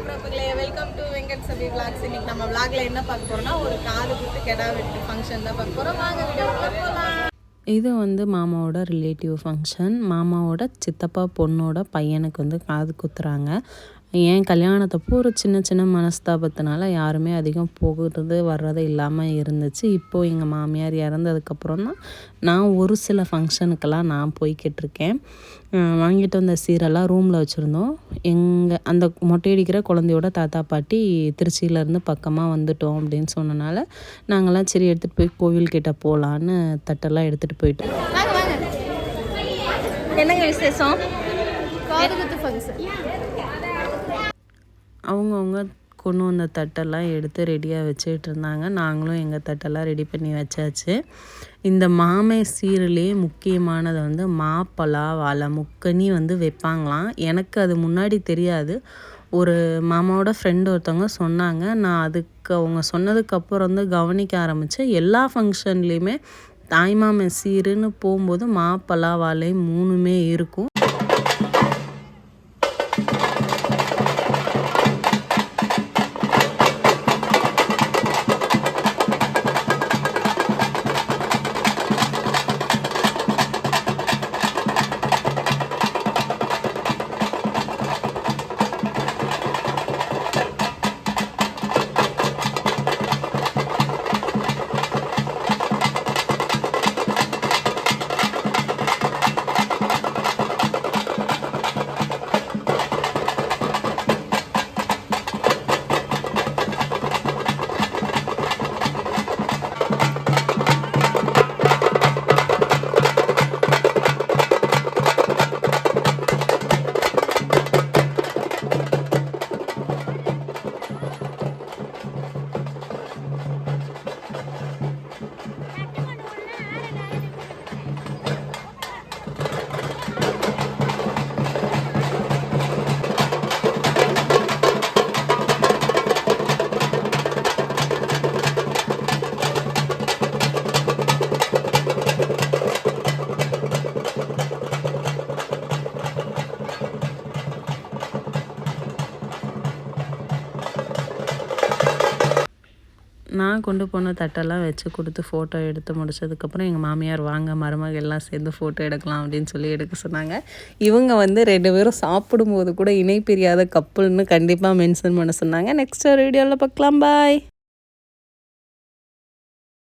உடன்பிறப்புகளே, welcome to Venkat சபி vlogs. இன்னைக்கு நம்ம விளாக்ல என்ன பார்க்க போறோம்னா ஒரு காது குத்து கெடா வெட்டு ஃபங்க்ஷன் தான் பார்க்க போறோம். வாங்க வீடியோக்குள்ள போலாம். இது வந்து மாமாவோட ரிலேட்டிவ் ஃபங்க்ஷன். மாமாவோட சித்தப்பா பொண்ணோட பையனுக்கு வந்து காது குத்துறாங்க. என் கல்யாணத்தப்போ ஒரு சின்ன சின்ன மனஸ்தாபத்தினால யாருமே அதிகம் போகிறது வர்றது இல்லாமல் இருந்துச்சு. இப்போது எங்கள் மாமியார் இறந்ததுக்கப்புறம் தான் நான் ஒரு சில ஃபங்க்ஷனுக்கெல்லாம் நான் போய்கிட்டுருக்கேன். வாங்கிட்டு வந்த சீரெல்லாம் ரூமில் வச்சுருந்தோம். எங்கள் அந்த மொட்டையடிக்கிற குழந்தையோட தாத்தா பாட்டி திருச்சியிலேருந்து பக்கமாக வந்துட்டோம் அப்படின்னு சொன்னனால நாங்கள்லாம் சரி எடுத்துகிட்டு போய் கோவில்கிட்ட போகலான்னு தட்டெல்லாம் எடுத்துகிட்டு போயிட்டோம். என்னங்க விசேஷம்? காது குத்து ஃபங்க்ஷன். அவங்கவுங்க கொண்டு வந்த தட்டெல்லாம் எடுத்து ரெடியாக வச்சுட்டு இருந்தாங்க. நாங்களும் எங்கள் தட்டெல்லாம் ரெடி பண்ணி வச்சாச்சு. இந்த மாமை சீரிலேயே முக்கியமானது வந்து மாப்பலா வாழை முக்கனி வந்து வைப்பாங்களாம். எனக்கு அது முன்னாடி தெரியாது. ஒரு மாமாவோட ஃப்ரெண்டு ஒருத்தவங்க சொன்னாங்க. நான் அதுக்கு அவங்க சொன்னதுக்கப்புறம் வந்து கவனிக்க ஆரம்பித்தேன். எல்லா ஃபங்க்ஷன்லேயுமே தாய்மாமன் சீருன்னு போகும்போது மாப்பலா வாழை 3மே இருக்கும். நான் கொண்டு போன தட்டெல்லாம் வச்சு கொடுத்து ஃபோட்டோ எடுத்து முடிச்சதுக்கப்புறம் எங்கள் மாமியார் வாங்க மருமகள் எல்லாம் சேர்ந்து ஃபோட்டோ எடுக்கலாம் அப்படின்னு சொல்லி எடுக்க சொன்னாங்க. இவங்க வந்து 2 பேரும் சாப்பிடும்போது கூட இணை பிரியாத கப்புள்னு கண்டிப்பாக மென்ஷன் பண்ண சொன்னாங்க. நெக்ஸ்ட் வீடியோவில் பார்க்கலாம். பாய்.